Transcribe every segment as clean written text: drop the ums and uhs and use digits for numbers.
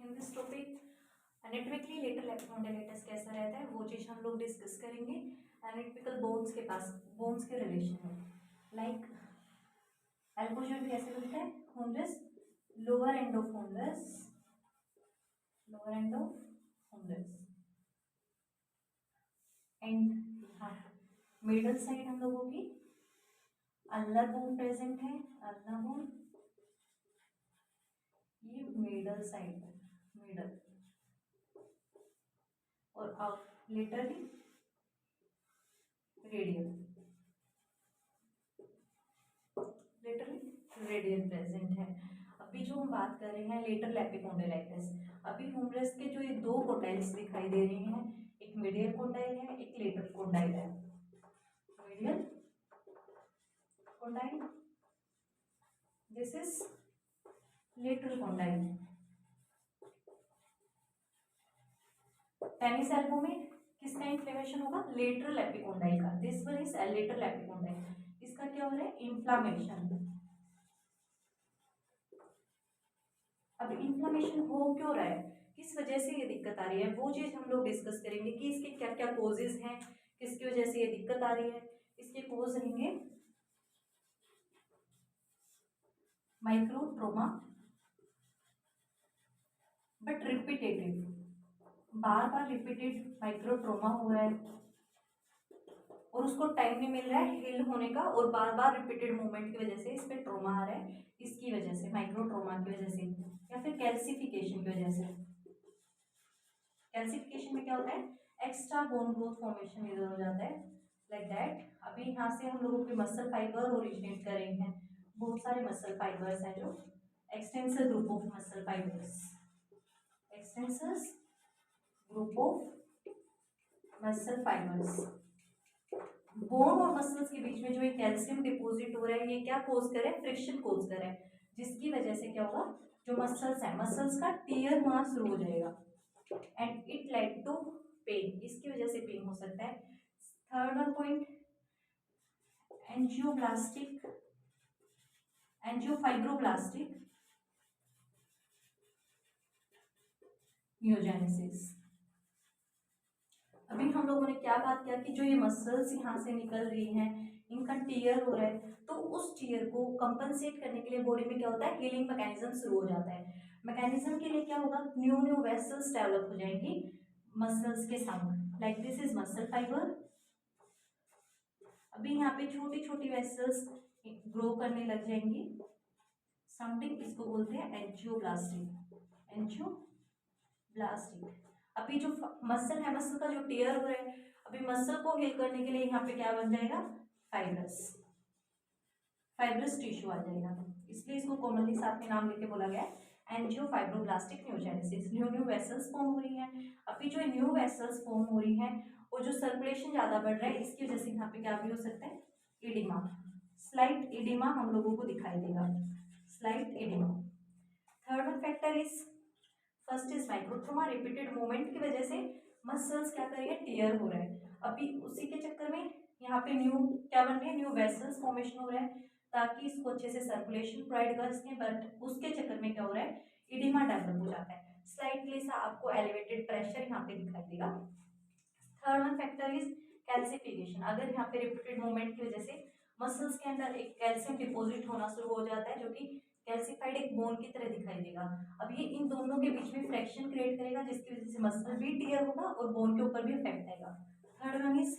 In this topic anatomically lateral epicondylitis कैसा रहता है वो चीज़ हम लोग डिस्कस करेंगे। एनाटॉमिकल बोन्स के पास बोन्स के रिलेशन में लाइक एल्बो जॉइंट कैसे बनता है, Humras lower end of Humras and middle side हम लोगों की अल्नर बोन प्रेजेंट है। अल्नर बोन ये मिडल साइड है, मिडल और लेटरली रेडियल प्रेजेंट है। अभी जो हम बात कर रहे हैं लेटरल एपिकॉन्डाइलिटिस, अभी ह्यूमरस के जो ये दो कोंडाइल्स दिखाई दे रहे हैं, एक मीडियल कोंडाइल है, एक लेटरल कोंडाइल है। Medial condyle, this is lateral condyle. Tennis elbow में किसका इन्फ्लेमेशन होगा, लेटरल एपिकॉन्डाइल का। This one is lateral epicondyle, इसका क्या हो रहा है, इन्फ्लामेशन। अब इन्फ्लेमेशन हो क्यों रहा है, किस वजह से ये दिक्कत आ रही है, वो चीज हम लोग डिस्कस करेंगे कि इसके क्या क्या कोजेज हैं, किसकी वजह से ये दिक्कत आ रही है। इसके कोज रहेंगे माइक्रोट्रोमा, बट रिपीटेटिव, बार बार रिपीटेड माइक्रोट्रोमा हो रहा है और उसको टाइम नहीं मिल रहा है हील होने का, और बार बार रिपीटेड मूवमेंट की वजह से इस पे ट्रोमा आ रहा है, इसकी वजह से माइक्रोट्रोमा की वजह से, या फिर कैल्सिफिकेशन की वजह से। कैल्सिफिकेशन में क्या होता है, एक्स्ट्रा बोन ग्रोथ फॉर्मेशन इधर हो जाता है, लाइक दैट। अभी यहाँ से हम लोगों के मसल फाइबर ओरिजिनेट कर रहे हैं, बहुत सारे मसल फाइबर्स हैं जो extensor group of muscle fibres, extensors group of muscle fibres. Bone और मसल्स के बीच में जो ये कैल्शियम डिपॉजिट हो रहा है, ये क्या कोज करे, फ्रिक्शन कोज करे, जिसकी वजह से क्या होगा, जो मसल्स है, मसल्स का टियर होना शुरू हो जाएगा and it lead to pain, इसकी वजह से पेन हो सकता है। Third one point, angioblastic, angiofibroblastic neogenesis. अभी हम लोगों ने क्या बात किया कि जो ये मसल्स यहाँ से निकल रही हैं, इनका टीयर हो रहा है, तो उस टीयर को कंपनसेट करने के लिए बॉडी में क्या होता है, हीलिंग मैकेनिज्म शुरू हो जाता है। मैकेनिज्म के लिए क्या होगा, न्यू वेसल्स डेवलप हो जाएंगी मसल्स के साथ, like this is muscle fibre. अभी यहाँ पे छोटी छोटी वेसल्स ग्रो करने लग जाएंगी, समथिंग इसको बोलते हैं एंजियोब्लास्टिक, एंजियोब्लास्टिक। अभी जो मसल है, मसल का जो टीयर हो रहा है, अभी मसल को हील करने के लिए यहाँ पे क्या बन जाएगा, फाइब्रस टिश्यू आ जाएगा, इसलिए इसको कॉमनली साथ में नाम लेके बोला गया है एंजियोफाइब्रोब्लास्टिक न्यूजेनेसिस। न्यू वेसल्स फॉर्म हो रही हैं। अभी जो न्यू वेसल्स फॉर्म हो रही हैं और जो सर्कुलेशन ज़्यादा बढ़ रहा है, इसकी वजह से यहाँ पे क्या भी हो सकता है, इडिमा, स्लाइट इडिमा हम लोगों को दिखाई देगा, slight oedema. Third one factor is, first is microtrauma, repeated movement की वजह से मसल्स क्या करेंगे, टियर हो रहा है। अभी उसी के चक्कर में यहाँ पे न्यू क्या बन रही है, न्यू वेसल्स फॉर्मेशन हो रहा है ताकि इसको अच्छे से सर्कुलेशन प्रोवाइड कर सकें, बट उसके चक्कर में क्या हो रहा है, इडिमा डेवलप हो जाता है। स्लाइटली सा आपको एलिवेटेड प्रेशर यहाँ पे दिखाई देगा। Third one factor is calcification. अगर यहाँ पे रिपीटेड मूवमेंट की वजह से मसल्स के अंदर एक कैल्शियम डिपॉजिट होना शुरू हो जाता है, जो कि कैल्सिफाइड एक बोन की तरह दिखाई देगा। अब ये इन दोनों के बीच में फ्रैक्शन क्रिएट करेगा, जिसकी वजह से मसल भी टियर होगा और बोन के ऊपर भी इफेक्ट आएगा। Third one is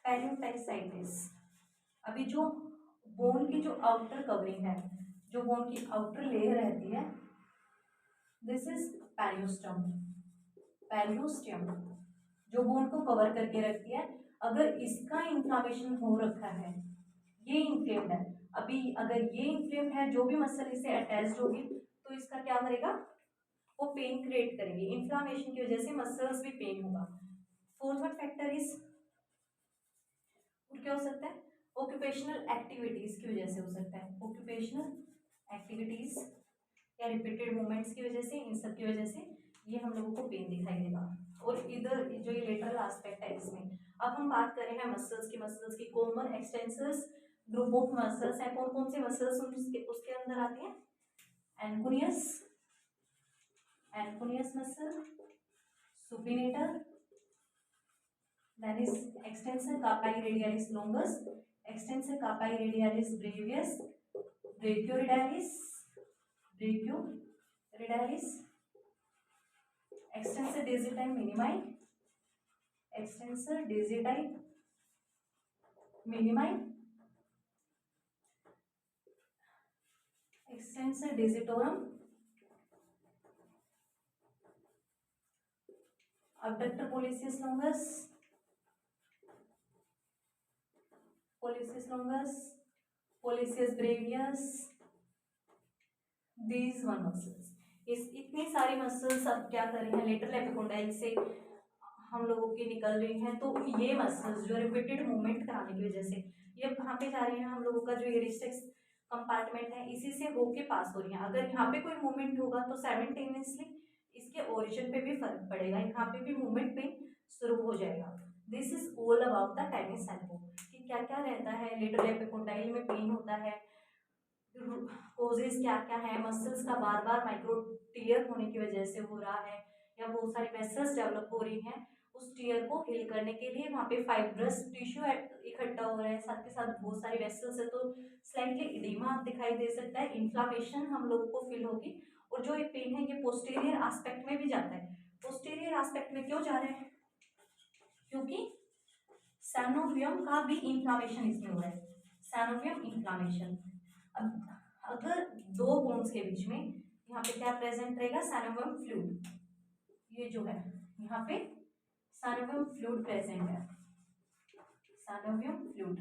periostitis. अभी जो बोन की जो आउटर कवरिंग है, जो बोन की आउटर लेयर रहती है, दिस इज पेरियोस्टम, पेरियोस्टियम जो बोन को कवर करके रखती है। अगर इसका इन्फ्लामेशन हो रखा है, ये इन्फ्लेम्ड है, अभी अगर ये इन्फ्लेम्ड है, जो भी मसल इससे अटैच्ड होगी तो इसका क्या करेगा, वो पेन क्रिएट करेगी, इन्फ्लामेशन की वजह से मसल्स भी पेन होगा। फोर्थ वन फैक्टर इज, और क्या हो सकता है, ऑक्यूपेशनल एक्टिविटीज की वजह से हो सकता है, ऑक्यूपेशनल एक्टिविटीज या रिपीटेड मूवमेंट्स की वजह से, इन सब की वजह से ये हम लोगों को पेन दिखाई देगा। और इधर जो ये लेटरल एस्पेक्ट है इसमें, अब हम बात कर रहे हैं मसल्स की, मसल्स की common extensors group of muscles है, कौन कौन से मसल्स उसके अंदर आते हैं, anconeus, aponeus muscle, supinator, then is extensor carpi radialis longus, extensor carpi radialis brevis, brachioradialis, brachioradialis, extensor digiti minimi, extensor digiti minimi, extensor digitorum, abductor pollicis longus, pollicis longus, pollicis brevis, these one muscles. इस इतनी सारी muscles अब क्या कर रही हैं, lateral epicondyle से हम लोगों की निकल रही हैं। तो ये मसल्स जो रिपीटेड मूवमेंट कराने की वजह से ये कहाँ पे जा रही हैं, हम लोगों का जो यूरिस्टिक्स कंपार्टमेंट है इसी से होके पास हो रही हैं। अगर यहाँ पे कोई मूवमेंट होगा तो साइमल्टेनियसली इसके ओरिजिन पे भी फर्क पड़ेगा, यहाँ पे भी मूवमेंट पेन शुरू हो जाएगा। This is all about the tennis elbow कि क्या क्या रहता है, लेटरल एपिकोंडाइल में पेन होता है, कोजेस क्या क्या है, मसल्स का बार बार माइक्रो टीयर होने की वजह से हो रहा है या बहुत सारी वेसल्स डेवलप हो रही हैं, उस टीयर को हील करने के लिए वहाँ पे फाइब्रस टिश्यू इकट्ठा हो रहा है, साथ के साथ बहुत सारी वेसल्स है, तो स्लाइटली इडीमा दिखाई दे सकता है, इन्फ्लामेशन हम लोगों को फील होगी। और जो ये पेन है ये पोस्टीरियर एस्पेक्ट में भी जाता है। पोस्टीरियर एस्पेक्ट में क्यों जा रहे हैं, क्योंकि सैनोवियम का भी इन्फ्लामेशन इसमें हो रहा है, सैनोवियम इन्फ्लामेशन। अब अगर दो बोन्स के बीच में यहाँ पे क्या प्रेजेंट रहेगा, सैनोवियम फ्लूइड, ये जो है यहाँ पे सैनोवियम फ्लूइड प्रेजेंट है, सैनोवियम फ्लूइड।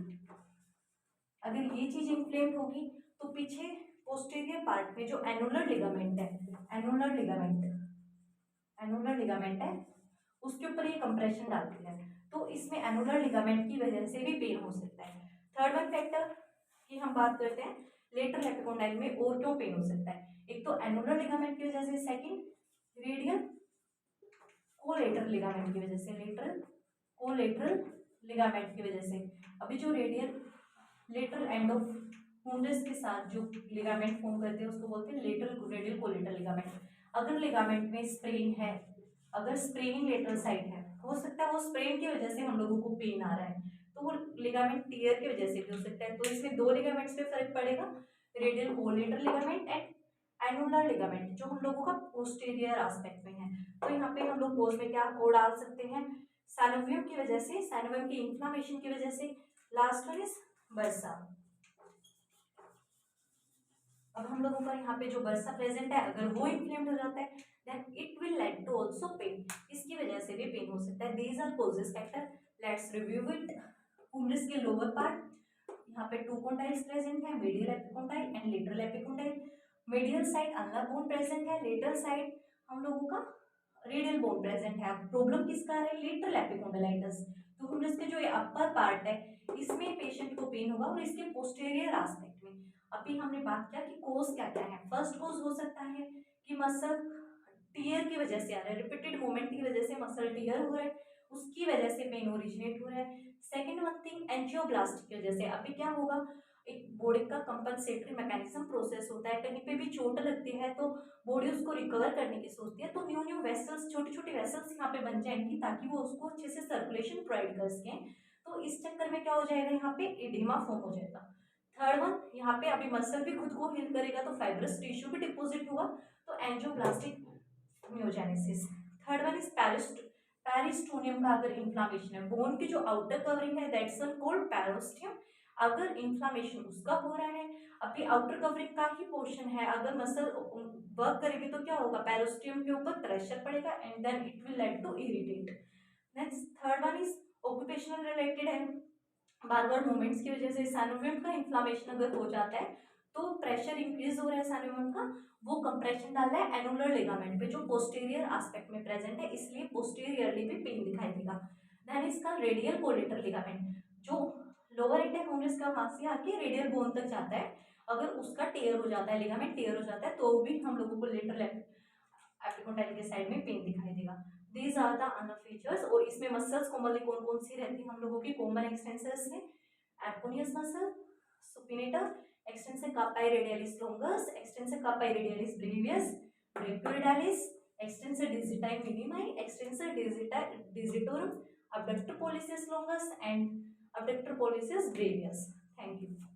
अगर ये चीज इन्फ्लेम्ड होगी तो पीछे पोस्टीरियर पार्ट में जो एनुलर लिगामेंट है, एनुलर लिगामेंट है, उसके ऊपर ये कंप्रेशन डालती है, तो इसमें एनुलर लिगामेंट की वजह से भी पेन हो सकता है। थर्ड वन फैक्टर की हम बात करते हैं, लेटरल एपिकोंडाइल में और क्यों पेन हो सकता है, एक तो एनुलर लिगामेंट की वजह से, सेकंड रेडियल कोलेटरल लिगामेंट की वजह से, लेटरल कोलेटरल लिगामेंट की वजह से। अभी जो लेटरल एंड ऑफ हुमरस के साथ जो लिगामेंट फॉर्म करते हैं उसको बोलते हैं रेडियल कोलेटरल लिगामेंट। अगर लिगामेंट में स्प्रेन है, अगर स्प्रेनिंग लेटरल साइड है, हो सकता है वो स्प्रेन की वजह से हम लोगों को पेन आ रहा है, तो वो लिगामेंट टियर की वजह से भी हो सकता है। तो इसमें दो लिगामेंट्स पे फर्क पड़ेगा, radial collateral ligament and annular ligament जो हम लोगों का पोस्टीरियर एस्पेक्ट में है। तो यहाँ पे हम लोग पोस्ट में क्या कोड डाल सकते हैं, सैनोवियम की वजह से, सैनोवियम की इन्फ्लामेशन की वजह से। Last one is bursa. अब हम लोगों का यहाँ पे जो बर्सा प्रेजेंट है, अगर वो इन्फ्लेम्ड हो जाता है then it will lead to also pain, इसकी वजह से भी पेन हो सकता है। These are causes factor, let's review it. Humerus के लोअर पार्ट, यहाँ पे टू कॉन्डाइल्स प्रेजेंट है, medial epicondyle and lateral epicondyle. Medial side ulna bone present है, लेटरल साइड हम लोगों का रेडियल बोन प्रेजेंट है। प्रॉब्लम किसका है, लेटरल एपिकोंडाइलिटिस। तो हुमरस के जो ये अपर पार्ट है इसमें पेशेंट को पेन होगा और इसके पोस्टीरियर एस्पेक्ट में। अभी हमने बात किया कि कोज क्या क्या है। फर्स्ट कोज हो सकता है कि मसल टीयर की वजह से आ रहा है, रिपीटेड मूवमेंट की वजह से मसल टीयर हो रहा है, उसकी वजह से पेन ओरिजिनेट हो रहा है। सेकेंड वन थिंग एंजियोब्लास्टी की वजह से। अभी क्या होगा, एक बॉडी का कंपनसेटरी मैकेनिज्म प्रोसेस होता है, कहीं पे भी चोट लगती है तो बॉडी उसको रिकवर करने की सोचती है, तो न्यू वेसल्स, छोटी छोटी वेसल्स यहाँ पे बन जाएंगी ताकि वो उसको अच्छे से सर्कुलेशन प्रोवाइड कर सकें। तो इस चक्कर में क्या हो जाएगा, यहाँ पे एडिमा फॉर्म हो जाएगा। थर्ड वन, यहाँ पे अभी मसल भी खुद को हील करेगा तो फाइब्रस टिश्यू भी डिपोजिट होगा, तो एंजियोब्लास्टिक म्योजेनेसिस। थर्ड वन इज पेरिस्टोनियम का अगर इन्फ्लामेशन है, बोन की जो आउटर कवरिंग है दैट्स कॉल्ड पेरिस्टियम, अगर इन्फ्लामेशन उसका हो रहा है, अभी आउटर कवरिंग का ही पोर्शन है, अगर मसल वर्क करेगी तो क्या होगा, पेरिस्टियम के ऊपर प्रेशर पड़ेगा and then it will lead to irritate. Next third one is occupational related है, बार बार मूवमेंट्स की वजह से सैनोवियम का इन्फ्लामेशन अगर हो जाता है तो प्रेशर इंक्रीज हो रहा है सैनोवियम का, वो कंप्रेशन डाल रहा है एनुलर लिगामेंट पे जो पोस्टीरियर एस्पेक्ट में प्रेजेंट है, इसलिए पोस्टीरियरली भी पेन दिखाई देगा। देन इसका रेडियल कोलेटरल लिगामेंट जो लोअर इंटेक हुमरस का वहां से आके रेडियल बोन तक जाता है, अगर उसका टेयर हो जाता है, लिगामेंट टेयर हो जाता है तो भी हम लोगों को लेटरल एपिकोंडाइल के साइड में पेन दिखाई देगा। These are the another features. और इसमें मसल्स कॉमनली कौन कौन सी रहती है हम लोगों की, कॉमन एक्सटेंसर्स में aponeus muscle, supinator, extensor carpi radialis longus, extensor carpi radialis brevis, brachioradialis, extensor digiti minimi, extensor digitorum, abductor pollicis longus and abductor pollicis brevius. Thank you.